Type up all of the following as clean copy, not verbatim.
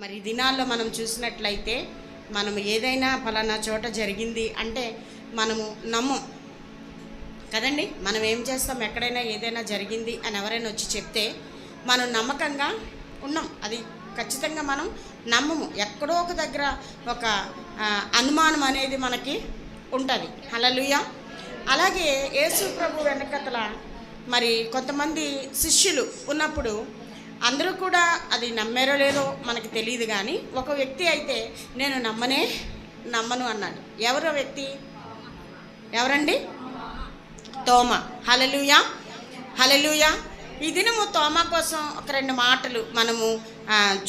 మరి ఈ దినాల్లో మనం చూసినట్లయితే మనం ఏదైనా ఫలానా చోట జరిగింది అంటే మనము నమ్మం కదండి. మనం ఏం చేస్తాం, ఎక్కడైనా ఏదైనా జరిగింది అని ఎవరైనా వచ్చి చెప్తే మనం నమ్మకంగా ఉన్నాం, అది ఖచ్చితంగా మనం నమ్మము. ఎక్కడో ఒక దగ్గర ఒక అనుమానం అనేది మనకి ఉంటుంది. హల్లెలూయా. అలాగే యేసు ప్రభు వెనకతల మరి కొంతమంది శిష్యులు ఉన్నప్పుడు అందరూ కూడా అది నమ్మారో లేదో మనకి తెలియదు, కానీ ఒక వ్యక్తి అయితే నేను నమ్మను అన్నాడు. ఎవరో వ్యక్తి? ఎవరండి? తోమా. హల్లెలూయా, హల్లెలూయా. ఈ దినము తోమా కోసం ఒక 2 మాటలు మనము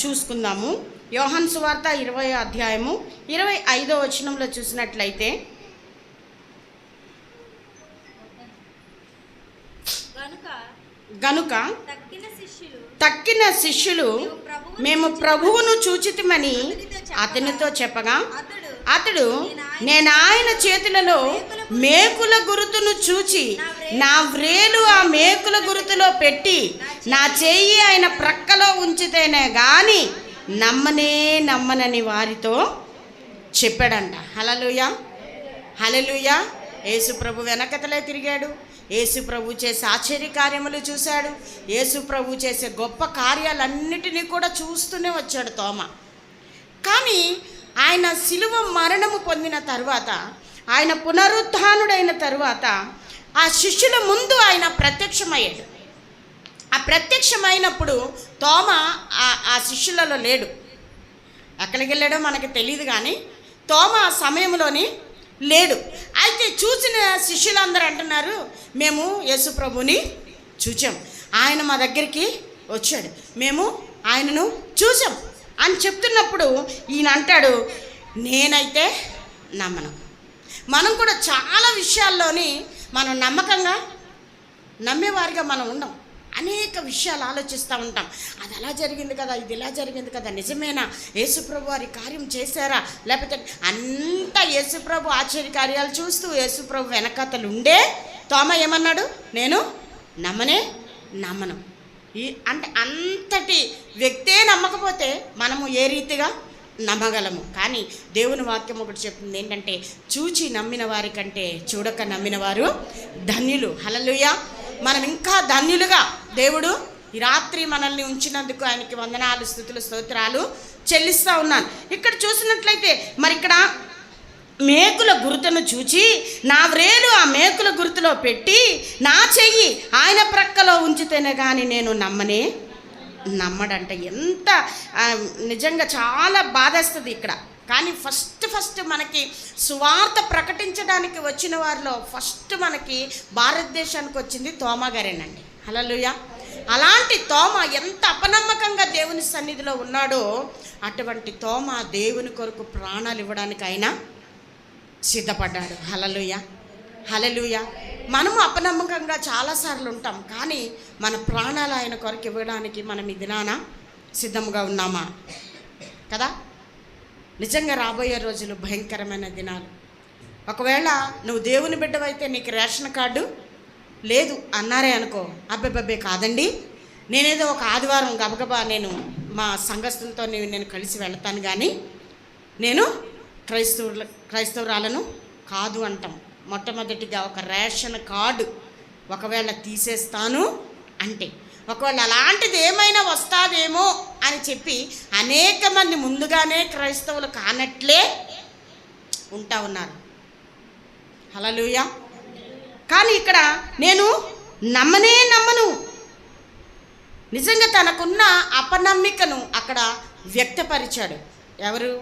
చూసుకుందాము. యోహాను సువార్త 20వ అధ్యాయము 25వ వచనంలో చూసినట్లయితే, గనుక తక్కిన శిష్యులు మేము ప్రభువును చూచితిమని అతనితో చెప్పగా, అతడు నేను ఆయన చేతులలో మేకుల గురుతును చూచి నా వ్రేలు ఆ మేకుల గురుతులో పెట్టి నా చెయ్యి ఆయన ప్రక్కలో ఉంచితేనే గాని నమ్మనని వారితో చెప్పాడంట. హల్లెలూయా, హల్లెలూయా. యేసు ప్రభు వెనకతలే తిరిగాడు. యేసు ప్రభు చేసే ఆశ్చర్య కార్యములు చూశాడు. యేసు ప్రభు చేసే గొప్ప కార్యాలన్నిటినీ కూడా చూస్తూనే వచ్చాడు తోమా. కానీ ఆయన శిలువ మరణము పొందిన తర్వాత, ఆయన పునరుత్థానుడైన తర్వాత ఆ శిష్యుల ముందు ఆయన ప్రత్యక్షమయ్యాడు. ఆ ప్రత్యక్షమైనప్పుడు తోమా ఆ శిష్యులలో లేడు. ఎక్కడికి వెళ్ళాడో మనకి తెలియదు, కానీ తోమా ఆ సమయంలోని లేడు. అయితే చూసిన శిష్యులందరూ అంటున్నారు, మేము యేసు ప్రభుని చూచాం, ఆయన మా దగ్గరికి వచ్చాడు, మేము ఆయనను చూసాం అని చెప్తున్నప్పుడు ఈయన అంటాడు, నేనైతే నమ్మను. మనం కూడా చాలా విషయాల్లోని మనం నమ్మకంగా నమ్మేవారిగా మనం ఉండం. అనేక విషయాలు ఆలోచిస్తూ ఉంటాం. అది అలా జరిగింది కదా, ఇది ఇలా జరిగింది కదా, నిజమేనా, యేసుప్రభు వారి కార్యం చేశారా, లేకపోతే అంతా యేసుప్రభు ఆశ్చర్య కార్యాలు చూస్తూ యేసుప్రభు వెనకతలు ఉండే తోమా ఏమన్నాడు, నేను నమ్మను. అంటే అంతటి వ్యక్తే నమ్మకపోతే మనము ఏ రీతిగా నమ్మగలము? కానీ దేవుని వాక్యం ఒకటి చెప్తుంది, ఏంటంటే చూచి నమ్మిన వారి కంటే చూడక నమ్మిన వారు ధన్యులు. హల్లెలూయా. మనం ఇంకా ధన్యులుగా దేవుడు ఈ రాత్రి మనల్ని ఉంచినందుకు ఆయనకి వందనాలు, స్తుతులు, స్తోత్రాలు చెల్లిస్తూ ఉన్నాను. ఇక్కడ చూసినట్లయితే మరి ఇక్కడ మేకుల గుర్తును చూచి నా వ్రేలు ఆ మేకుల గుర్తులో పెట్టి నా చెయ్యి ఆయన ప్రక్కలో ఉంచితేనే కానీ నేను నమ్మడంట. ఎంత నిజంగా చాలా బాధేస్తుంది ఇక్కడ. కానీ ఫస్ట్ మనకి సువార్త ప్రకటించడానికి వచ్చిన వారిలో ఫస్ట్ మనకి భారతదేశానికి వచ్చింది తోమా గారేనండి. హల్లెలూయా. అలాంటి తోమా ఎంత అపనమ్మకంగా దేవుని సన్నిధిలో ఉన్నాడో అటువంటి తోమా దేవుని కొరకు ప్రాణాలు ఇవ్వడానికి ఆయన సిద్ధపడ్డాడు. హల్లెలూయా, హల్లెలూయా. మనము అపనమ్మకంగా చాలాసార్లు ఉంటాం, కానీ మన ప్రాణాలు ఆయన కొరకు ఇవ్వడానికి మనం ఈ దినాన సిద్ధంగా ఉన్నామా కదా? నిజంగా రాబోయే రోజులు భయంకరమైన దినాలు. ఒకవేళ నువ్వు దేవుని బిడ్డవైతే నీకు రేషన్ కార్డు లేదు అన్నారే అనుకో, అబ్బెబ్బే కాదండి, నేనేదో ఒక ఆదివారం గబగబా నేను మా సంఘస్థులతో నేను కలిసి వెళ్తాను, కానీ నేను క్రైస్తవురాలను కాదు అంటాం. మొట్టమొదటిగా ఒక రేషన్ కార్డు ఒకవేళ తీసేస్తాను అంటే, ఒకవేళ అలాంటిది ఏమైనా వస్తాదేమో అని చెప్పి అనేక మంది ముందుగానే క్రైస్తవులు కానట్లే ఉంటా ఉన్నారు. హల్లెలూయా. కానీ ఇక్కడ నేను నమ్మను. నిజంగా తనకున్న అపనమ్మికను అక్కడ వ్యక్తపరిచాడు. ఎవరు?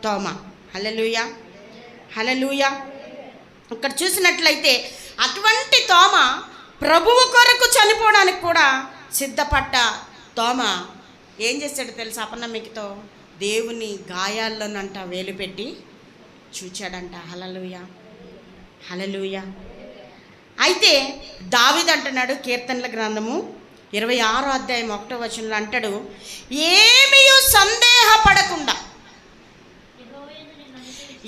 తోమా. హల్లెలూయా, హల్లెలూయా. ఇక్కడ చూసినట్లయితే అటువంటి తోమా ప్రభువు కొరకు చనిపోవడానికి కూడా సిద్ధపడ్డ తోమా ఏం చేశాడు తెలుసా? అపనమ్మికతో దేవుని గాయాల్లోనంట వేలు పెట్టి చూచాడంట. హల్లెలూయా, హల్లెలూయా. అయితే దావీదు అంటున్నాడు, కీర్తనల గ్రంథము 26వ అధ్యాయం 1వ వచనంలో అంటాడు, ఏమీ సందేహపడకుండా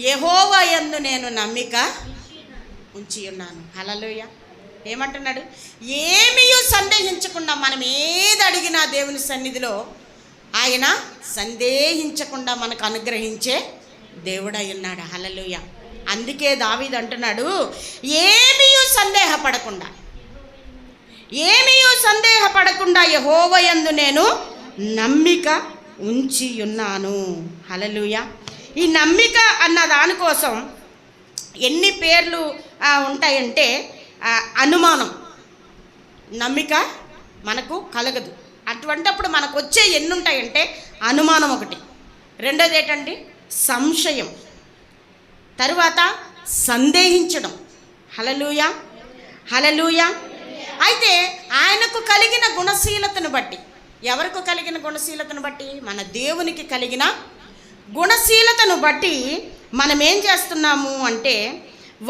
యెహోవా యందు నేను నమ్మిక ఉంచి ఉన్నాను. హల్లెలూయా. ఏమంటున్నాడు? ఏమీ సందేహించకుండా మనం ఏది అడిగినా దేవుని సన్నిధిలో ఆయన సందేహించకుండా మనకు అనుగ్రహించే దేవుడై ఉన్నాడు. హల్లెలూయా. అందుకే దావీదు అంటున్నాడు, ఏమీ సందేహపడకుండా యెహోవాయందు నేను నమ్మిక ఉంచి ఉన్నాను. హల్లెలూయా. ఈ నమ్మిక అన్న దానికోసం ఎన్ని పేర్లు ఉంటాయంటే, అనుమానం, నమ్మిక మనకు కలగదు. అటువంటప్పుడు మనకు వచ్చే ఎన్ని ఉంటాయంటే అనుమానం ఒకటి, రెండోది ఏంటండి సంశయం, తరువాత సందేహించడం. హల్లెలూయా, హల్లెలూయా. అయితే ఆయనకు కలిగిన గుణశీలతను బట్టి, ఎవరికి కలిగిన గుణశీలతను బట్టి? మన దేవునికి కలిగిన గుణశీలతను బట్టి మనం ఏం చేస్తున్నాము అంటే,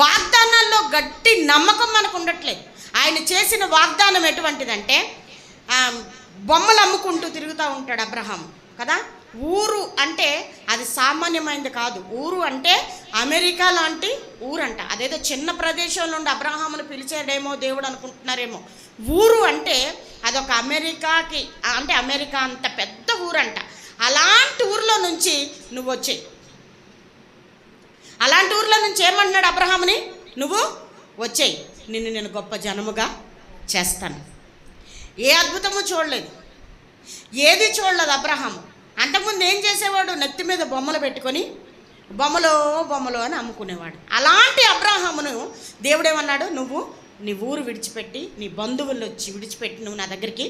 వాగ్దానాల్లో గట్టి నమ్మకం మనకు ఉండట్లేదు. ఆయన చేసిన వాగ్దానం ఎటువంటిదంటే, బొమ్మలు అమ్ముకుంటూ తిరుగుతూ ఉంటాడు అబ్రహాం కదా. ఊరు అంటే అది సామాన్యమైనది కాదు. ఊరు అంటే అమెరికా లాంటి ఊరంట. అదేదో చిన్న ప్రదేశంలో ఉండి అబ్రహామును పిలిచాడేమో దేవుడు అనుకుంటున్నారేమో. ఊరు అంటే అదొక అమెరికాకి, అంటే అమెరికా అంత పెద్ద ఊరంట. అలాంటి ఊరిలో నుంచి నువ్వు వచ్చేయి. అలాంటి ఊరిలో నుంచి ఏమంటున్నాడు అబ్రహాముని? నువ్వు వచ్చేయి, నిన్ను నేను గొప్ప జనముగా చేస్తాను. ఏ అద్భుతము చూడలేదు, ఏది చూడలేదు అబ్రహాము. అంతకుముందు ఏం చేసేవాడు? నెత్తి మీద బొమ్మలు పెట్టుకొని బొమ్మలో అని అమ్ముకునేవాడు. అలాంటి అబ్రహామును దేవుడేమన్నాడు? నువ్వు నీ ఊరు విడిచిపెట్టి, నీ బంధువులు వచ్చి విడిచిపెట్టి నువ్వు నా దగ్గరికి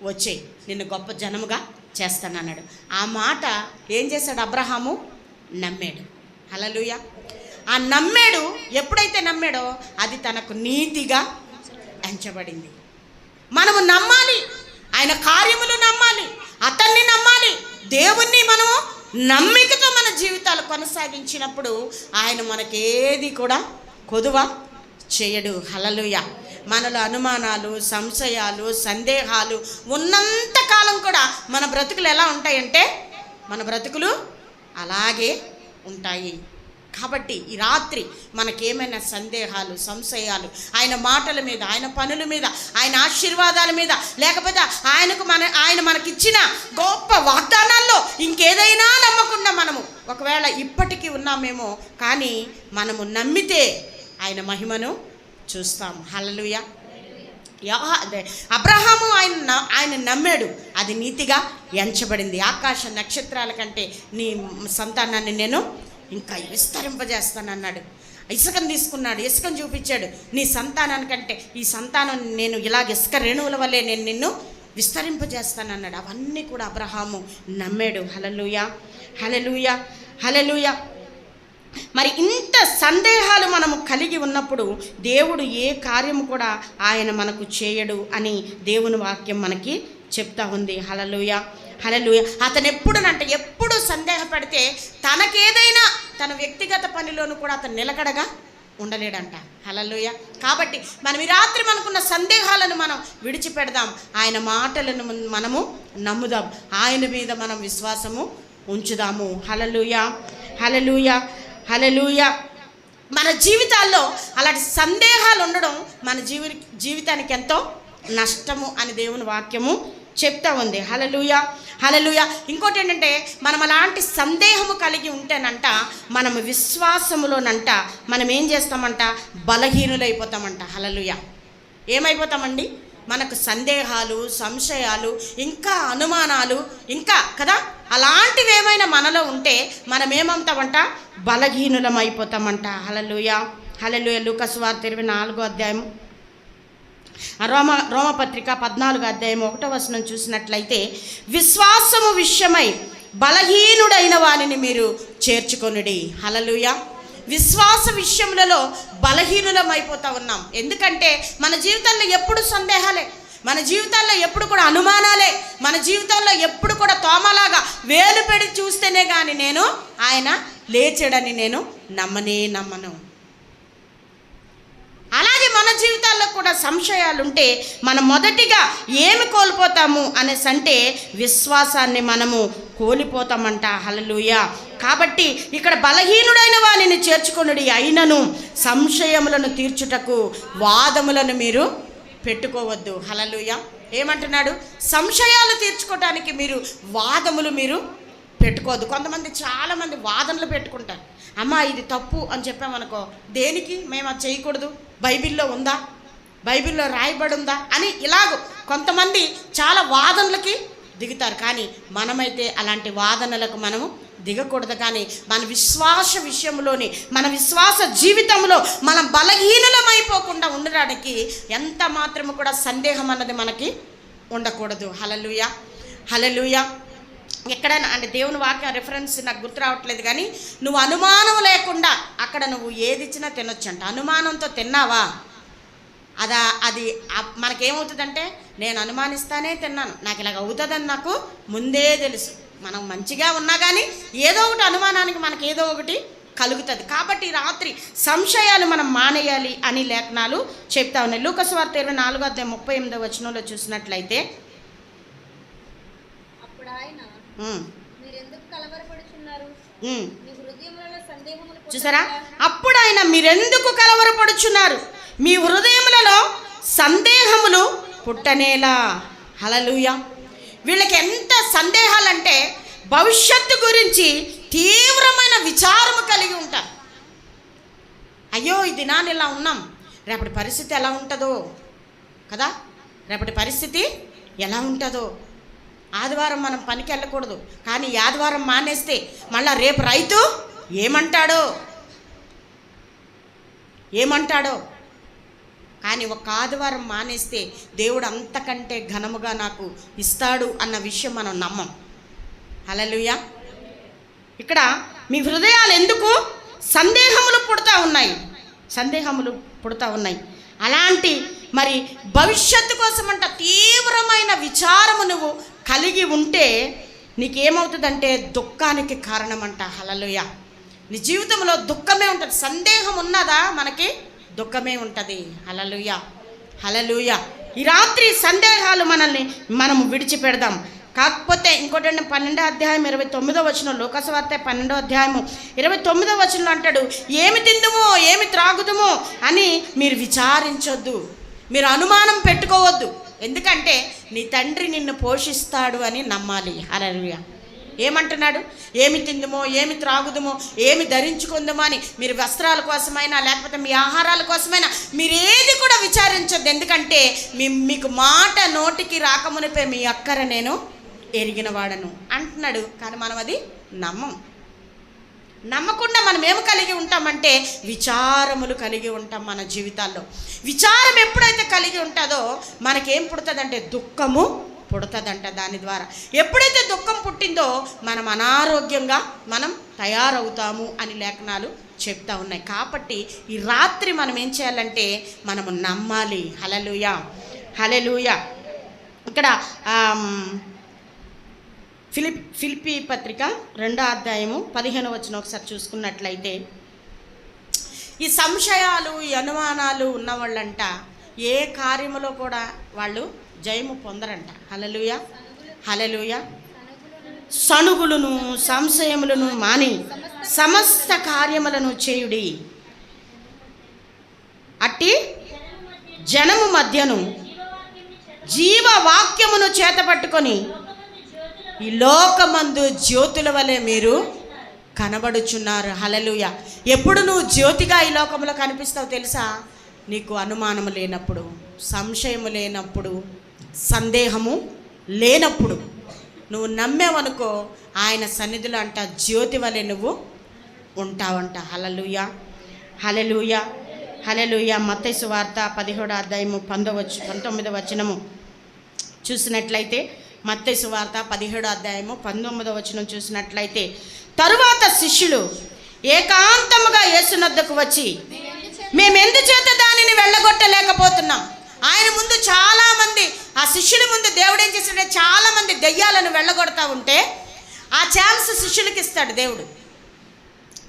వచ్చేయి, నిన్ను గొప్ప జనముగా చేస్తానన్నాడు. ఆ మాట ఏం చేశాడు అబ్రహాము? నమ్మాడు. హల్లెలూయా. ఆ నమ్మాడు. ఎప్పుడైతే నమ్మాడో అది తనకు నీతిగా ఎంచబడింది. మనము నమ్మాలి, ఆయన కార్యములు నమ్మాలి, అతన్ని నమ్మాలి, దేవుణ్ణి మనము నమ్మికతో మన జీవితాలు కొనసాగించినప్పుడు ఆయన మనకేది కూడా కొదువ చేయడు. హల్లెలూయా. మనలో అనుమానాలు, సంశయాలు, సందేహాలు ఉన్నంత కాలం కూడా మన బ్రతుకులు ఎలా ఉంటాయంటే, మన బ్రతుకులు అలాగే ఉంటాయి. కాబట్టి ఈ రాత్రి మనకేమైనా సందేహాలు, సంశయాలు ఆయన మాటల మీద, ఆయన పనుల మీద, ఆయన ఆశీర్వాదాల మీద, లేకపోతే ఆయన మనకిచ్చిన గొప్ప వాగ్దానాల్లో ఇంకేదైనా నమ్మకుండా మనము ఒకవేళ ఇప్పటికీ ఉన్నామేమో, కానీ మనము నమ్మితే ఆయన మహిమను చూస్తాము. హల్లెలూయా. అబ్రహాము ఆయన నమ్మాడు, అది నీతిగా ఎంచబడింది. ఆకాశ నక్షత్రాల కంటే నీ సంతానాన్ని నేను ఇంకా విస్తరింపజేస్తానన్నాడు. ఇసుకను తీసుకున్నాడు, ఇసుకను చూపించాడు. నీ సంతానానికంటే ఈ సంతానం నేను ఇలాగ ఇసుక రేణువుల వల్లే నేను నిన్ను విస్తరింపజేస్తానన్నాడు. అవన్నీ కూడా అబ్రహాము నమ్మాడు. హల్లెలూయా, హల్లెలూయా, హల్లెలూయా. మరి ఇంత సందేహాలు మనము కలిగి ఉన్నప్పుడు దేవుడు ఏ కార్యము కూడా ఆయన మనకు చేయడు అని దేవుని వాక్యం మనకి చెప్తా ఉంది. హల్లెలూయా, హల్లెలూయా. అతను ఎప్పుడు సందేహపడితే తనకేదైనా తన వ్యక్తిగత పనిలోనూ కూడా అతను నిలకడగా ఉండలేడంట. హల్లెలూయా. కాబట్టి మనం ఈ రాత్రి మనకున్న సందేహాలను మనం విడిచిపెడదాం, ఆయన మాటలను మనము నమ్ముదాం, ఆయన మీద మనం విశ్వాసము ఉంచుదాము. హల్లెలూయా, హల్లెలూయా, హల్లెలూయా. మన జీవితాల్లో అలాంటి సందేహాలు ఉండడం మన జీవితానికి ఎంతో నష్టము అని దేవుని వాక్యము చెప్తా ఉంది. హల్లెలూయా, హల్లెలూయా. ఇంకోటి ఏంటంటే, మనం అలాంటి సందేహము కలిగి ఉంటేనంట మనం విశ్వాసములోనంట మనం ఏం చేస్తామంట? బలహీనులైపోతామంట. హల్లెలూయా. ఏమైపోతామండి? మనకు సందేహాలు, సంశయాలు, ఇంకా అనుమానాలు, ఇంకా కదా అలాంటివి ఏమైనా మనలో ఉంటే మనం ఏమవుతామంట? బలహీనులం అయిపోతామంట. హల్లెలూయా, హల్లెలూయా. లూకా సువార్త 24వ అధ్యాయము, రోమపత్రిక 14వ అధ్యాయం 1వ వచనం చూసినట్లయితే, విశ్వాసము విషయమై బలహీనుడైన వారిని మీరు చేర్చుకొనుడి. హల్లెలూయా. విశ్వాస విషయములలో బలహీనులం అయిపోతా ఉన్నాం. ఎందుకంటే మన జీవితంలో ఎప్పుడు సందేహాలే, మన జీవితాల్లో ఎప్పుడు కూడా అనుమానాలే, మన జీవితంలో ఎప్పుడు కూడా తోమలాగా వేలు పెడి చూస్తేనే కానీ నేను ఆయన లేచాడని నేను నమ్మను. అలాగే మన జీవితాల్లో కూడా సంశయాలు ఉంటే మనం మొదటిగా ఏమి కోల్పోతాము అనేసి అంటే విశ్వాసాన్ని మనము కోల్పోతామంట. హల్లెలూయా. కాబట్టి ఇక్కడ బలహీనుడైన వారిని చేర్చుకొనుడి, అయినను సంశయములను తీర్చుటకు వాదములను మీరు పెట్టుకోవద్దు. హల్లెలూయా. ఏమంటున్నాడు? సంశయాలు తీర్చుకోవడానికి మీరు వాదములు మీరు పెట్టుకోవద్దు. కొంతమంది చాలామంది వాదనలు పెట్టుకుంటారు. అమ్మ ఇది తప్పు అని చెప్పామనుకో, దేనికి మేము అది చేయకూడదు, బైబిల్లో ఉందా, బైబిల్లో రాయబడి ఉందా అని ఇలాగ కొంతమంది చాలా వాదనలకి దిగుతారు. కానీ మనమైతే అలాంటి వాదనలకు మనము దిగకూడదు. కానీ మన విశ్వాస విషయంలోని, మన విశ్వాస జీవితంలో మనం బలహీనమైపోకుండా ఉండడానికి ఎంత మాత్రము కూడా సందేహం అన్నది మనకి ఉండకూడదు. హల్లెలూయా, హల్లెలూయా. ఎక్కడైనా అంటే దేవుని వాక్య రెఫరెన్స్ నాకు గుర్తు రావట్లేదు, కానీ నువ్వు అనుమానం లేకుండా అక్కడ నువ్వు ఏది ఇచ్చినా తినొచ్చు అంట. అనుమానంతో తిన్నావా అది మనకేమవుతుందంటే, నేను అనుమానిస్తానే తిన్నాను, నాకు ఇలాగ అవుతుందని నాకు ముందే తెలుసు. మనం మంచిగా ఉన్నా కానీ ఏదో ఒకటి అనుమానానికి మనకి ఏదో ఒకటి కలుగుతుంది. కాబట్టి రాత్రి సంశయాలు మనం మానేయాలి అని లేఖనాలు చెప్తా ఉన్నాయి. లూకా సువార్త 24:38 చూసినట్లయితే, చూసారా, అప్పుడు ఆయన మీరెందుకు కలవరపడుచున్నారు, మీ హృదయములలో సందేహములు పుట్టనేలా. హల్లెలూయా. వీళ్ళకి ఎంత సందేహాలంటే భవిష్యత్తు గురించి తీవ్రమైన విచారము కలిగి ఉంటారు. అయ్యో ఈ దినాన్ని ఇలా ఉన్నాం, రేపటి పరిస్థితి ఎలా ఉంటుందో కదా, రేపటి పరిస్థితి ఎలా ఉంటుందో. ఆదివారం మనం పనికి వెళ్ళకూడదు, కానీ ఆదివారం మానేస్తే మళ్ళా రేపు రైతు ఏమంటాడో. కానీ ఒక ఆదివారం మానేస్తే దేవుడు అంతకంటే ఘనముగా నాకు ఇస్తాడు అన్న విషయం మనం నమ్మం. హల్లెలూయా. ఇక్కడ మీ హృదయాలు ఎందుకు సందేహములు పుడతా ఉన్నాయి. అలాంటి మరి భవిష్యత్తు కోసమంట తీవ్రమైన విచారము నువ్వు కలిగి ఉంటే నీకేమవుతుందంటే దుఃఖానికి కారణమంట. హల్లెలూయా. నీ జీవితంలో దుఃఖమే ఉంటుంది. సందేహం ఉన్నదా మనకి దుఃఖమే ఉంటుంది. హల్లెలూయా, హల్లెలూయా. ఈ రాత్రి సందేహాలు మనము విడిచిపెడదాం. కాకపోతే ఇంకోటి 12:29 లూకా సువార్త 12:29 అంటాడు, ఏమి తిందుమో ఏమి త్రాగుదుమో అని మీరు విచారించొద్దు, మీరు అనుమానం పెట్టుకోవద్దు. ఎందుకంటే నీ తండ్రి నిన్ను పోషిస్తాడు అని నమ్మాలి. హల్లెలూయా. ఏమంటున్నాడు? ఏమి తిందుమో ఏమి త్రాగుదుమో ఏమి ధరించుకుందామో అని మీరు వస్త్రాల కోసమైనా లేకపోతే మీ ఆహారాల కోసమైనా మీరు ఏది కూడా విచారించొద్దు. ఎందుకంటే మీకు మాట నోటికి రాకమునిపై మీ అక్కర నేను ఎరిగిన వాడను అంటున్నాడు. కానీ మనం అది నమ్మకుండా మనం ఏమి కలిగి ఉంటామంటే విచారములు కలిగి ఉంటాం. మన జీవితాల్లో విచారం ఎప్పుడైతే కలిగి ఉంటుందో మనకేం పుడుతుందంటే దుఃఖము పుడుతుందంట. దాని ద్వారా ఎప్పుడైతే దుఃఖం పుట్టిందో మనం అనారోగ్యంగా మనం తయారవుతాము అని లేఖనాలు చెప్తా ఉన్నాయి. కాబట్టి ఈ రాత్రి మనం ఏం చేయాలంటే మనము నమ్మాలి. హల్లెలూయా, హల్లెలూయా. ఇక్కడ ఫిలిప్పీ పత్రిక 2:15 ఒకసారి చూసుకున్నట్లయితే, ఈ సంశయాలు ఈ అనుమానాలు ఉన్నవాళ్ళంట ఏ కార్యములో కూడా వాళ్ళు జయము పొందరంట. హల్లెలూయా, హల్లెలూయా. సనుగులను సంశయములను మాని సమస్త కార్యములను చేయుడి, అట్టి జనము మధ్యను జీవవాక్యమును చేతపట్టుకొని ఈ లోకమందు జ్యోతుల వలె మీరు కనబడుచున్నారు. హల్లెలూయా. ఎప్పుడు నువ్వు జ్యోతిగా ఈ లోకంలో కనిపిస్తావు తెలుసా? నీకు అనుమానము లేనప్పుడు, సంశయము లేనప్పుడు, సందేహము లేనప్పుడు నువ్వు నమ్మేవనుకో ఆయన సన్నిధిలో అంట జ్యోతి వలె నువ్వు ఉంటావంట. హల్లెలూయా, హల్లెలూయా, హల్లెలూయా. మత్తయి సువార్త 17:19 చూసినట్లయితే, మత్తయి సువార్త 17:19 చూసినట్లయితే, తరువాత శిష్యులు ఏకాంతముగా యేసునొద్దకు వచ్చి, మేమెందుచేత దానిని వెళ్ళగొట్టలేకపోతున్నాం. ఆయన ముందు చాలామంది, ఆ శిష్యుల ముందు దేవుడు ఏం చేశాడంటే చాలామంది దెయ్యాలను వెళ్ళగొడతా ఉంటే ఆ ఛాన్స్ శిష్యులకి ఇస్తాడు దేవుడు.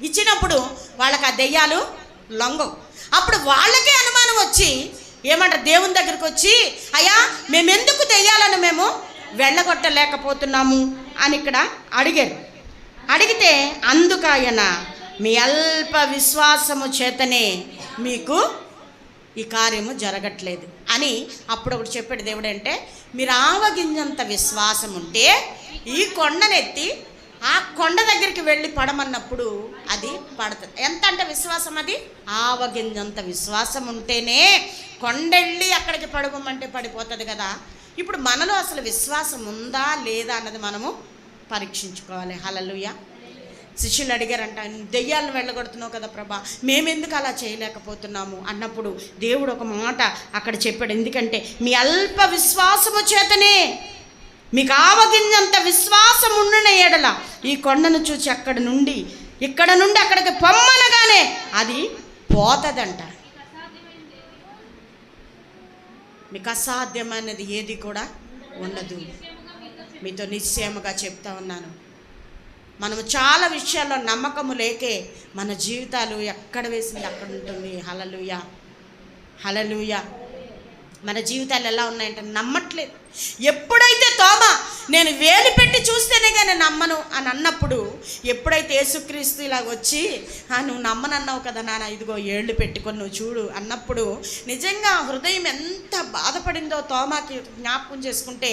ఇచ్చినప్పుడు వాళ్ళకి ఆ దెయ్యాలు లొంగవు. అప్పుడు వాళ్ళకే అనుమానం వచ్చి ఏమంటారు, దేవుని దగ్గరికి వచ్చి, అయ్యా మేమెందుకు దెయ్యాలను మేము వెళ్ళగొట్టలేకపోతున్నాము అని ఇక్కడ అడిగారు. అడిగితే అందుకు ఆయన, మీ అల్ప విశ్వాసము చేతనే మీకు ఈ కార్యము జరగట్లేదు. అని అప్పుడు ఒకటి చెప్పాడు దేవుడు. అంటే మీరు ఆవగింజంత విశ్వాసం ఉంటే ఈ కొండనెత్తి ఆ కొండ దగ్గరికి వెళ్ళి పడమన్నప్పుడు అది పడుతుంది. ఎంత అంటే విశ్వాసం, అది ఆవగింజంత విశ్వాసం ఉంటేనే కొండెళ్ళి అక్కడికి పడుకోమంటే పడిపోతుంది కదా. ఇప్పుడు మనలో అసలు విశ్వాసం ఉందా లేదా అన్నది మనము పరీక్షించుకోవాలి. హల్లెలూయా. శిష్యులు అడిగారంట, దెయ్యాలను వెళ్ళగొడుతున్నావు కదా ప్రభా, మేమెందుకు అలా చేయలేకపోతున్నాము అన్నప్పుడు దేవుడు ఒక మాట అక్కడ చెప్పాడు. ఎందుకంటే మీ అల్ప విశ్వాసము చేతనే, మీకు ఆవగింజంత విశ్వాసం ఉండిన ఎడల ఈ కొండను చూసి ఇక్కడ నుండి అక్కడికి పొమ్మనగానే అది పోతుందంట. మీకు అసాధ్యమైనది ఏది కూడా ఉండదు. మీతో నిశ్చయముగా చెప్తా ఉన్నాను, మనము చాలా విషయాల్లో నమ్మకము లేకే మన జీవితాలు ఎక్కడ వేసింది అక్కడ ఉంటుంది. హల్లెలూయా, హల్లెలూయా. మన జీవితాలు ఎలా ఉన్నాయంటే నమ్మట్లేదు. ఎప్పుడైతే తోమా నేను వేలు పెట్టి చూస్తేనే కానీ నమ్మను అని అన్నప్పుడు, ఎప్పుడైతే యేసుక్రీస్తు ఇలా వచ్చి నువ్వు నమ్మనన్నావు కదా నాన్న, ఇదిగో ఏళ్ళు పెట్టుకొని నువ్వు చూడు అన్నప్పుడు నిజంగా హృదయం ఎంత బాధపడిందో తోమాకి జ్ఞాపకం చేసుకుంటే,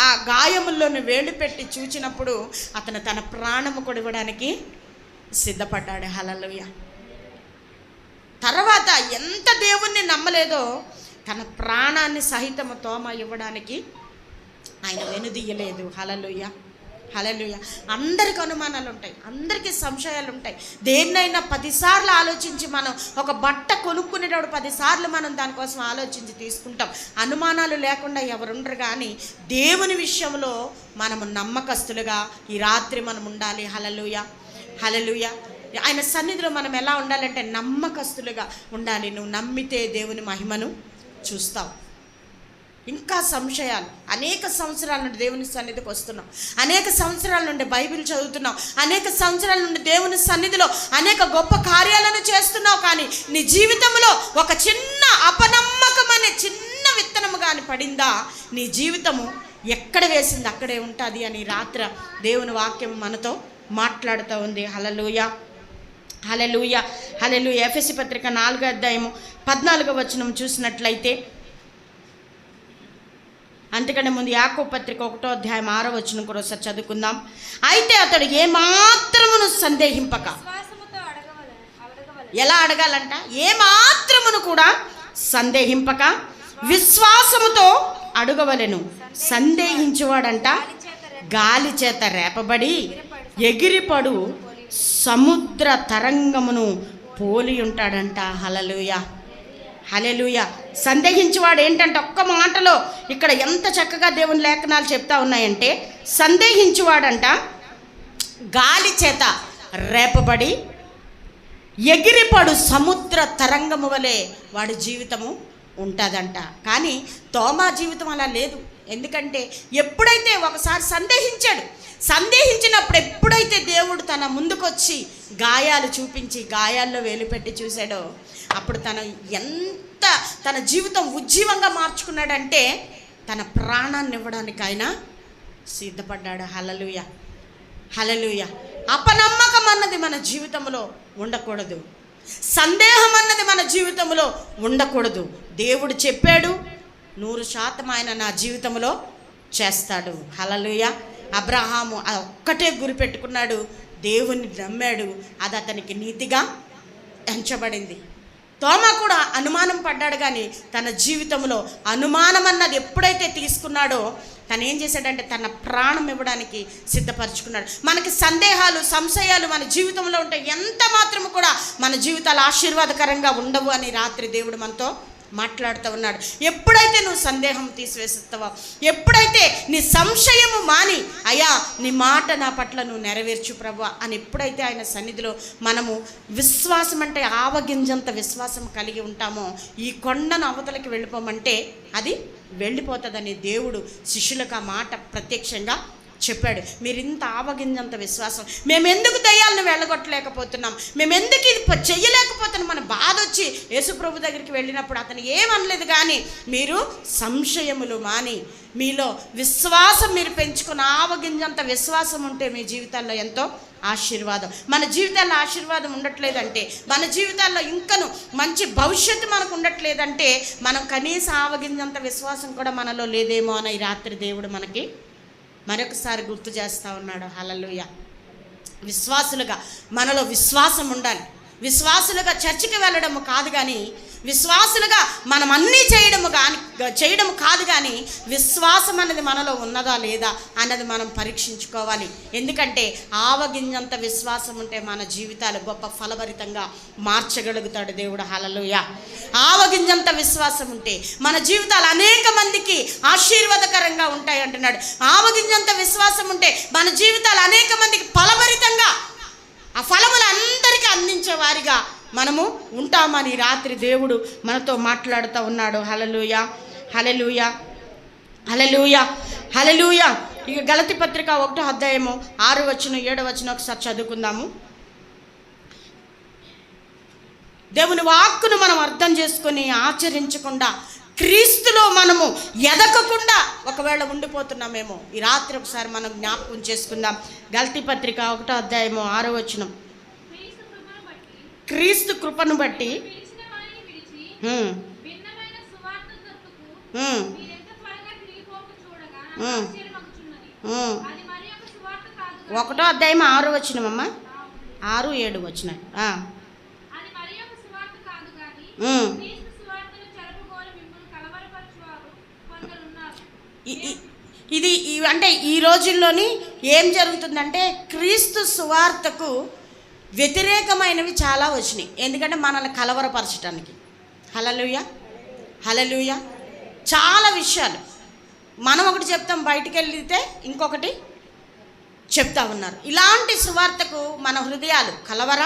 ఆ గాయముల్లోని వేలు పెట్టి చూచినప్పుడు అతను తన ప్రాణము కొడవడానికి సిద్ధపడ్డాడు. హల్లెలూయా. తర్వాత ఎంత దేవుణ్ణి నమ్మలేదో తన ప్రాణాన్ని సహితము తోమా ఇవ్వడానికి ఆయన వెనుదీయలేదు. హల్లెలూయా, హల్లెలూయా. అందరికి అనుమానాలు ఉంటాయి, అందరికీ సంశయాలు ఉంటాయి. దేన్నైనా 10 సార్లు ఆలోచించి మనం ఒక బట్ట కొనుక్కునేటప్పుడు 10 సార్లు మనం దానికోసం ఆలోచించి తీసుకుంటాం. అనుమానాలు లేకుండా ఎవరుండరు. కానీ దేవుని విషయంలో మనము నమ్మకస్తులుగా ఈ రాత్రి మనం ఉండాలి. హల్లెలూయా, హల్లెలూయా. ఆయన సన్నిధిలో మనం ఎలా ఉండాలంటే నమ్మకస్తులుగా ఉండాలి. నువ్వు నమ్మితే దేవుని మహిమను చూస్తావు. ఇంకా సంశయాలు, అనేక సంవత్సరాల నుండి దేవుని సన్నిధికి వస్తున్నాం, అనేక సంవత్సరాల నుండి బైబిల్ చదువుతున్నావు, అనేక సంవత్సరాల నుండి దేవుని సన్నిధిలో అనేక గొప్ప కార్యాలను చేస్తున్నావు. కానీ నీ జీవితంలో ఒక చిన్న అపనమ్మకం అనే చిన్న విత్తనము కానీ పడిందా, నీ జీవితము ఎక్కడ వేసింది అక్కడే ఉంటుంది అని రాత్రి దేవుని వాక్యం మనతో మాట్లాడుతూ ఉంది. హల్లెలూయా, హల్లెలూయా, హల్లెలూయా. ఎఫెసీ పత్రిక 4వ అధ్యాయము 14వ వచనం చూసినట్లయితే, అంతకంటే ముందు యాకోబు పత్రిక 1వ అధ్యాయం 6వ వచనం కూడా ఒకసారి చదువుకుందాం. అయితే అతడు ఏమాత్రమును సందేహింపక, ఎలా అడగాలంట, ఏమాత్రమును కూడా సందేహింపక విశ్వాసముతో అడగవలెను. సందేహించేవాడంట గాలి చేత రేపబడి ఎగిరిపడు సముద్ర తరంగమును పోలి ఉంటాడంట. హల్లెలూయా, హల్లెలూయా. సందేహించేవాడు ఏంటంటే, ఒక్క మాటలో ఇక్కడ ఎంత చక్కగా దేవుని లేఖనాలు చెప్తా ఉన్నాయంటే, సందేహించేవాడంట గాలి చేత రేపబడి ఎగిరిపడు సముద్ర తరంగము వలె వాడి జీవితము ఉంటుందంట. కానీ తోమా జీవితం అలా లేదు. ఎందుకంటే ఎప్పుడైతే ఒకసారి సందేహించినప్పుడు ఎప్పుడైతే దేవుడు తన ముందుకొచ్చి గాయాలు చూపించి గాయాల్లో వేలు పెట్టి చూశాడో, అప్పుడు తన జీవితం ఉజ్జీవంగా మార్చుకున్నాడంటే తన ప్రాణాన్ని ఇవ్వడానికి ఆయన సిద్ధపడ్డాడు. హల్లెలూయా, హల్లెలూయా. అపనమ్మకం అన్నది మన జీవితంలో ఉండకూడదు. సందేహం అన్నది మన జీవితంలో ఉండకూడదు. దేవుడు చెప్పాడు, 100% ఆయన నా జీవితంలో చేస్తాడు. హల్లెలూయా. అబ్రహాము ఒక్కటే గురి పెట్టుకున్నాడు, దేవుని నమ్మాడు, అది అతనికి నీతిగా ఎంచబడింది. తోమా కూడా అనుమానం పడ్డాడు. కానీ తన జీవితంలో అనుమానం అన్నది ఎప్పుడైతే తీసుకున్నాడో తను ఏం చేశాడంటే తన ప్రాణం ఇవ్వడానికి సిద్ధపరచుకున్నాడు. మనకి సందేహాలు, సంశయాలు మన జీవితంలో ఉంటే ఎంత మాత్రము కూడా మన జీవితాలు ఆశీర్వాదకరంగా ఉండవు అని రాత్రి దేవుడు మనతో మాట్లాడుతూ ఉన్నాడు. ఎప్పుడైతే నువ్వు సందేహం తీసివేస్తావో, ఎప్పుడైతే నీ సంశయము మాని, అయ్యా నీ మాట నా పట్ల నువ్వు నెరవేర్చు ప్రభువా అని ఎప్పుడైతే ఆయన సన్నిధిలో మనము విశ్వాసం అంటే ఆవగింజంత విశ్వాసం కలిగి ఉంటామో, ఈ కొండను అవతలకి వెళ్ళిపోమంటే అది వెళ్ళిపోతుందని దేవుడు శిష్యులకు ఆ మాట ప్రత్యక్షంగా చెప్పాడు. మీరు ఇంత ఆవగింజంత విశ్వాసం, మేమెందుకు దయ్యాలను వెళ్ళగొట్టలేకపోతున్నాం, మేమెందుకు ఇది చెయ్యలేకపోతున్నాం మన బాధ వచ్చి యేసు ప్రభు దగ్గరికి వెళ్ళినప్పుడు అతను ఏమనలేదు. కానీ మీరు సంశయములు మాని మీలో విశ్వాసం మీరు పెంచుకుని ఆవగింజంత విశ్వాసం ఉంటే మీ జీవితాల్లో ఎంతో ఆశీర్వాదం. మన జీవితాల్లో ఆశీర్వాదం ఉండట్లేదంటే, మన జీవితాల్లో ఇంకను మంచి భవిష్యత్తు మనకు ఉండట్లేదంటే, మనం కనీసం ఆవగింజంత విశ్వాసం కూడా మనలో లేదేమో అని ఈ రాత్రి దేవుడు మనకి మరొకసారి గుర్తు చేస్తూ ఉన్నాడు. హల్లెలూయా. విశ్వాసులుగా మనలో విశ్వాసం ఉండాలి. విశ్వాసులుగా చర్చికి వెళ్ళడము కాదు కానీ, విశ్వాసులుగా మనం అన్నీ చేయడం కాదు కానీ, విశ్వాసం అనేది మనలో ఉన్నదా లేదా అన్నది మనం పరీక్షించుకోవాలి. ఎందుకంటే ఆవగింజంత విశ్వాసం ఉంటే మన జీవితాలు గొప్ప ఫలభరితంగా మార్చగలుగుతాడు దేవుడు. హల్లెలూయా. ఆవగింజంత విశ్వాసం ఉంటే మన జీవితాలు అనేక మందికి ఆశీర్వాదకరంగా ఉంటాయి అంటున్నాడు. ఆవగింజంత విశ్వాసం ఉంటే మన జీవితాలు అనేక మందికి ఫలభరితంగా, ఆ ఫలములు అందరికీ అందించే వారిగా మనము ఉంటామని రాత్రి దేవుడు మనతో మాట్లాడుతూ ఉన్నాడు. హల్లెలూయా, హల్లెలూయా, హల్లెలూయా, హల్లెలూయా. ఇక గలతీ పత్రిక 1వ అధ్యాయము 6వ వచనం 7వ వచనం ఒకసారి చదువుకుందాము. దేవుని వాక్కును మనం అర్థం చేసుకొని ఆచరించకుండా, క్రీస్తులో మనము ఎదగకుండా ఒకవేళ ఉండిపోతున్నామేమో ఈ రాత్రి ఒకసారి మనం జ్ఞాపకం చేసుకుందాం. గలతీ పత్రిక 1వ అధ్యాయము 6వ వచనం. క్రీస్తు కృపను బట్టి ఒకటో అధ్యాయం 6వ వచనం అమ్మ, 6, 7 వచనం. ఇది అంటే ఈ రోజుల్లోని ఏం జరుగుతుందంటే, క్రీస్తు సువార్తకు వ్యతిరేకమైనవి చాలా వచ్చినాయి. ఎందుకంటే మనల్ని కలవరపరచడానికి. హల్లెలూయా, హల్లెలూయా. చాలా విషయాలు మనం ఒకటి చెప్తాం, బయటికి వెళ్తే ఇంకొకటి చెప్తా ఉన్నారు. ఇలాంటి సువార్తకు మన హృదయాలు కలవర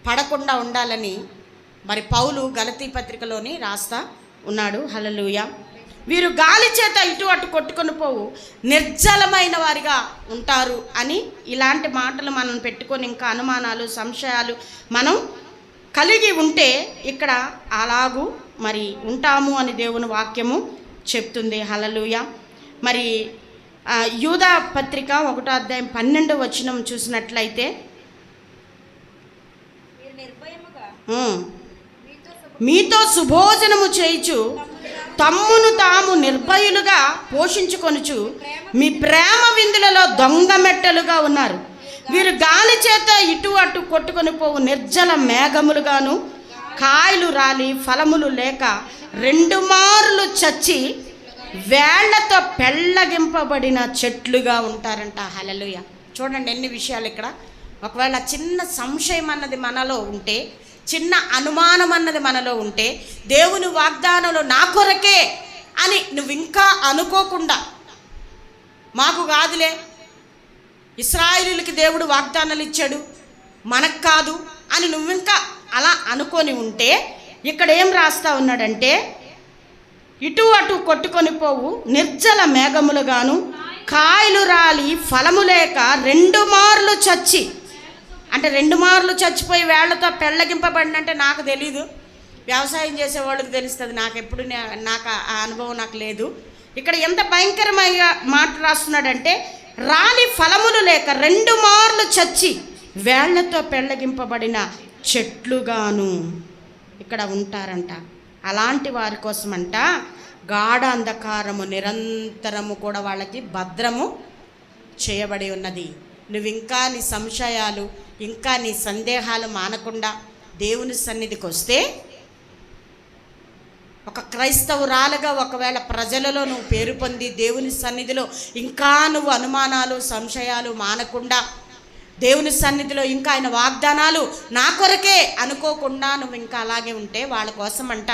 పడకుండా ఉండాలని మరి పౌలు గలతీ పత్రికలోని రాస్తా ఉన్నాడు. హల్లెలూయా. వీరు గాలి చేత ఇటు అటు కొట్టుకొని పోవు నిర్జలమైన వారిగా ఉంటారు అని ఇలాంటి మాటలు మనం పెట్టుకొని ఇంకా అనుమానాలు, సంశయాలు మనం కలిగి ఉంటే ఇక్కడ అలాగూ మరి ఉంటాము అని దేవుని వాక్యము చెప్తుంది. హల్లెలూయా. మరి యూదా పత్రిక 1వ అధ్యాయం 12వ వచనం చూసినట్లయితే, మీతో సుభోజనము చేయుచు తమ్మును తాము నిర్భయులుగా పోషించుకొనుచు మీ ప్రేమ విందులలో దొంగ మెట్టలుగా ఉన్నారు. వీరు గాలి చేత ఇటు అటు కొట్టుకొని పోవు నిర్జల మేఘములుగాను, కాయలు రాలి ఫలములు లేక 2 మార్లు చచ్చి వేళ్లతో పెళ్ళగింపబడిన చెట్లుగా ఉంటారంట. హల్లెలూయా. చూడండి ఎన్ని విషయాలు ఇక్కడ. ఒకవేళ చిన్న సంశయం అన్నది మనలో ఉంటే, చిన్న అనుమానం అన్నది మనలో ఉంటే, దేవుని వాగ్దానంలో నా కొరకే అని నువ్వు ఇంకా అనుకోకుండా, మాకు కాదులే, ఇశ్రాయేలులకి దేవుడు వాగ్దానాలు ఇచ్చాడు, మనకు కాదు అని నువ్వు ఇంకా అలా అనుకొని ఉంటే, ఇక్కడ ఏం రాస్తా ఉన్నాడంటే, ఇటు అటు కొట్టుకొని పోవు నిర్జల మేఘములుగాను, కాయలు రాలి ఫలము లేక 2 మార్లు చచ్చి, అంటే 2 మార్లు చచ్చిపోయి వేళ్లతో పెళ్ళగింపబడినంటే నాకు తెలీదు, వ్యవసాయం చేసేవాళ్ళకి తెలుస్తుంది, నాకు ఆ అనుభవం నాకు లేదు. ఇక్కడ ఎంత భయంకరమైన మాట రాస్తున్నాడంటే, రాలి ఫలములు లేక 2 మార్లు చచ్చి వేళ్లతో పెళ్ళగింపబడిన చెట్లుగాను ఇక్కడ ఉంటారంట. అలాంటి వారి కోసమంట గాఢ అంధకారము నిరంతరము కూడా వాళ్ళకి భద్రము చేయబడి ఉన్నది. నువ్వు ఇంకా నీ సంశయాలు, ఇంకా నీ సందేహాలు మానకుండా దేవుని సన్నిధికి వస్తే, ఒక క్రైస్తవురాలుగా ఒకవేళ ప్రజలలో నువ్వు పేరు పొంది దేవుని సన్నిధిలో ఇంకా నువ్వు అనుమానాలు, సంశయాలు మానకుండా దేవుని సన్నిధిలో ఇంకా ఆయన వాగ్దానాలు నా కొరకే అనుకోకుండా నువ్వు ఇంకా అలాగే ఉంటే, వాళ్ళ కోసం అంట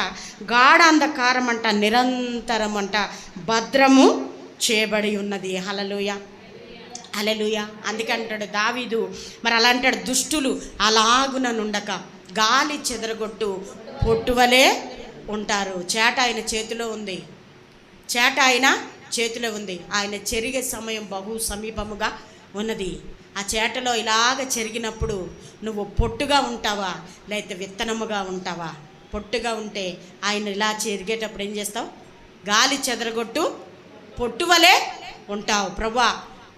గాఢ అంధకారం అంట నిరంతరం అంట భద్రము చేయబడి ఉన్నది. హల్లెలూయా, హల్లెలూయా. అందుకే అంటాడు దావీదు, మరి అలా అంటాడు, దుష్టులు అలాగున నుండక గాలి చెదరగొట్టు పొట్టువలే ఉంటారు. చేట ఆయన చేతిలో ఉంది, చేట ఆయన చేతిలో ఉంది. ఆయన చెరిగే సమయం బహు సమీపముగా ఉన్నది. ఆ చేటలో ఇలాగ చెరిగినప్పుడు నువ్వు పొట్టుగా ఉంటావా లేకపోతే విత్తనముగా ఉంటావా? పొట్టుగా ఉంటే ఆయన ఇలా చెరిగేటప్పుడు ఏం చేస్తావు? గాలి చెదరగొట్టు పొట్టువలే ఉంటావు. ప్రభువా,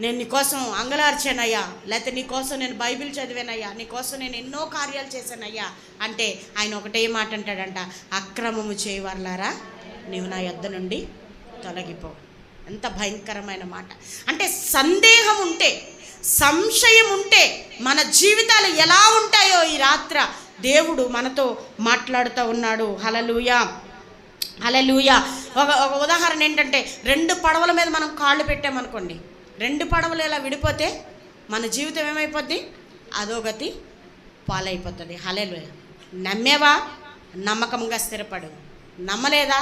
నేను నీకోసం అంగలార్చానయ్యా, లేకపోతే నీకోసం నేను బైబిల్ చదివానయ్యా, నీకోసం నేను ఎన్నో కార్యాలు చేశానయ్యా అంటే ఆయన ఒకటే మాట అంటాడంట, అక్రమము చేయవర్లారా నీవు నా యొద్ద నుండి తొలగిపో. ఎంత భయంకరమైన మాట. అంటే సందేహం ఉంటే, సంశయం ఉంటే మన జీవితాలు ఎలా ఉంటాయో ఈ రాత్ర దేవుడు మనతో మాట్లాడుతూ ఉన్నాడు. హల్లెలూయా, హల్లెలూయా. ఒక ఉదాహరణ ఏంటంటే, 2 పడవల మీద మనం కాళ్ళు పెట్టామనుకోండి, 2 పడవలు ఇలా విడిపోతే మన జీవితం ఏమైపోద్ది? అధోగతి పాలైపోతుంది. హల్లెలూయా. నమ్మేవా? నమ్మకంగా స్థిరపడు. నమ్మలేదా?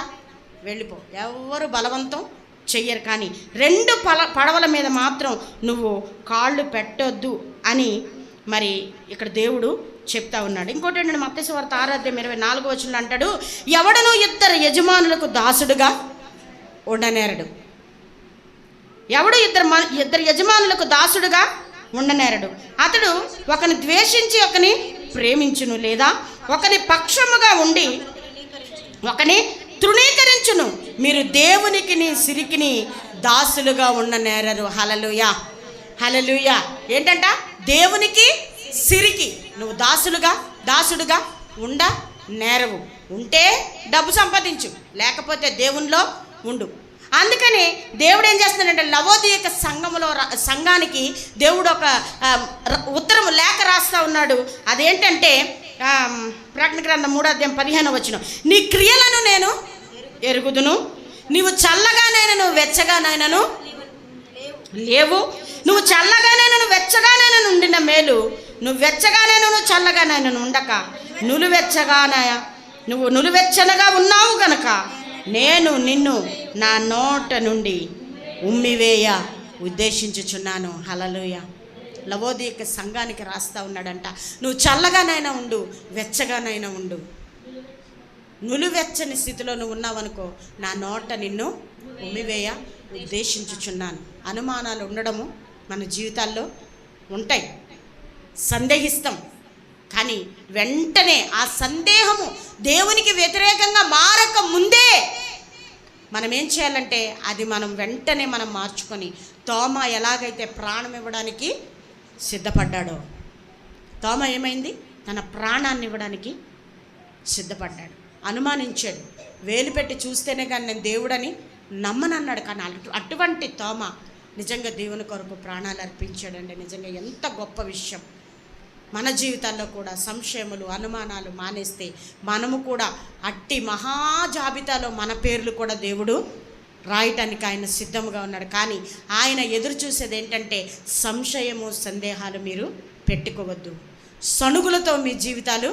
వెళ్ళిపో. ఎవరు బలవంతం చెయ్యరు. కానీ 2 పడవల మీద మాత్రం నువ్వు కాళ్ళు పెట్టొద్దు అని మరి ఇక్కడ దేవుడు చెప్తా ఉన్నాడు. ఇంకోటి ఏంటంటే, మత్తయి సువార్త 6:24 అంటాడు, ఎవడను 2 యజమానులకు దాసుడుగా ఉండనేరడు. ఎవడు 2 యజమానులకు దాసుడుగా ఉండనేరడు. అతడు ఒకని ద్వేషించి ఒకని ప్రేమించును, లేదా ఒకని పక్షముగా ఉండి ఒకని తృణీకరించును. మీరు దేవునికి సిరికిని దాసులుగా ఉండనేరరు. హల్లెలూయా, హల్లెలూయా. ఏంటంట? దేవునికి సిరికి నువ్వు దాసుడుగా ఉండ నేరవు. ఉంటే డబ్బు సంపాదించు, లేకపోతే దేవునిలో ఉండు. అందుకని దేవుడు ఏం చేస్తున్నాడంటే, లవోదియక సంఘానికి దేవుడు ఒక ఉత్తరం లేఖ రాస్తా ఉన్నాడు. అదేంటంటే ప్రకటన గ్రంథం 3:15 నీ క్రియలను నేను ఎరుగుదును, నీవు చల్లగానైనను వెచ్చగానైనను లేవు. నువ్వు చల్లగానైనను వెచ్చగానైనను ఉండిన మేలు, నువ్వు వెచ్చగానైనను చల్లగానైనను ఉండక నువ్వు నులువెచ్చనగా ఉన్నావు కనుక నేను నిన్ను నా నోట నుండి ఉమ్మివేయ ఉద్దేశించుచున్నాను. హల్లెలూయా. లవోదియక సంఘానికి రాస్తా ఉన్నాడంట, నువ్వు చల్లగానైనా ఉండు, వెచ్చగానైనా ఉండు. నులువెచ్చని స్థితిలో నువ్వు ఉన్నావనుకో, నా నోట నిన్ను ఉమ్మివేయ ఉద్దేశించుచున్నాను. అనుమానాలు ఉండడము మన జీవితాల్లో ఉంటాయి, సందేహిస్తాం. కానీ వెంటనే ఆ సందేహము దేవునికి వ్యతిరేకంగా మారక ముందే మనం ఏం చేయాలంటే, అది మనం వెంటనే మార్చుకొని, తోమ ఎలాగైతే ప్రాణం ఇవ్వడానికి సిద్ధపడ్డాడో, తోమ ఏమైంది? తన ప్రాణాన్ని ఇవ్వడానికి సిద్ధపడ్డాడు. అనుమానించాడు, వేలు పెట్టి చూస్తేనే కానీ నేను దేవుడని నమ్మనన్నాడు. కానీ అటువంటి తోమ నిజంగా దేవుని కొరకు ప్రాణాలు అర్పించాడండి. నిజంగా ఎంత గొప్ప విషయం. మన జీవితాల్లో కూడా సంశయములు, అనుమానాలు మానేస్తే మనము కూడా అట్టి మహాజాబితాలో మన పేర్లు కూడా దేవుడు రాయటానికి ఆయన సిద్ధంగా ఉన్నాడు. కానీ ఆయన ఎదురు చూసేది ఏంటంటే, సంశయము, సందేహాలు మీరు పెట్టుకోవద్దు. సనుగులతో మీ జీవితాలు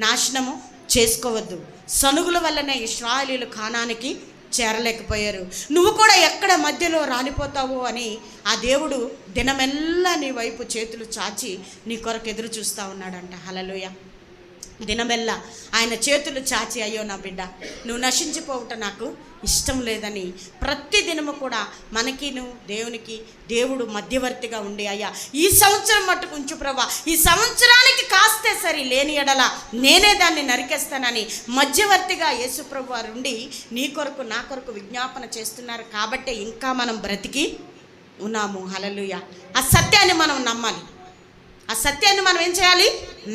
నాశనము చేసుకోవద్దు. సనుగుల వల్లనే ఇశ్రాయేలీయులు కానానికి చేరలేకపోయారు. నువ్వు కూడా ఎక్కడ మధ్యలో రాలిపోతావో అని ఆ దేవుడు దినమెల్లా నీ వైపు చేతులు చాచి నీ కొరకు ఎదురు చూస్తూ ఉన్నాడంట. హల్లెలూయా. దినమెల్లా ఆయన చేతులు చాచి, అయ్యో నా బిడ్డ, నువ్వు నశించిపోవటం నాకు ఇష్టం లేదని ప్రతి దినము కూడా మనకి దేవునికి దేవుడు మధ్యవర్తిగా ఉండి, అయ్యా ఈ సంవత్సరం మట్టుకు ఉంచు ప్రభా, ఈ సంవత్సరానికి కాస్తే సరి, లేని ఎడల నేనే దాన్ని నరికేస్తానని మధ్యవర్తిగా యేసు ప్రభు వారు ఉండి నీ కొరకు నా కొరకు విజ్ఞాపన చేస్తున్నారు. కాబట్టే ఇంకా మనం బ్రతికి ఉన్నాము. హల్లెలూయా. ఆ సత్యాన్ని మనం నమ్మాలి. ఆ సత్యాన్ని మనం ఏం చేయాలి?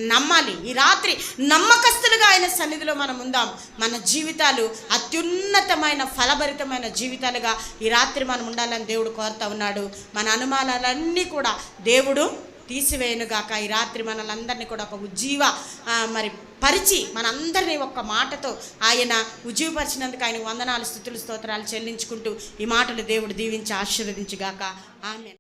నమ్మాలి. ఈ రాత్రి నమ్మకస్తులుగా ఆయన సన్నిధిలో మనం ఉందాం. మన జీవితాలు అత్యున్నతమైన ఫలభరితమైన జీవితాలుగా ఈ రాత్రి మనం ఉండాలని దేవుడు కోరుతా ఉన్నాడు. మన అనుమానాలన్నీ కూడా దేవుడు తీసివేయనుగాక. ఈ రాత్రి మనలందరినీ కూడా ఒక ఉజ్జీవ పరిచి మనందరినీ ఒక్క మాటతో ఆయన ఉజ్జీవపరిచినందుకు ఆయన వందనాలు, స్తుతులు, స్తోత్రాలు చెల్లించుకుంటూ ఈ మాటలు దేవుడు దీవించి ఆశీర్వదించుగాక. ఆమేన్.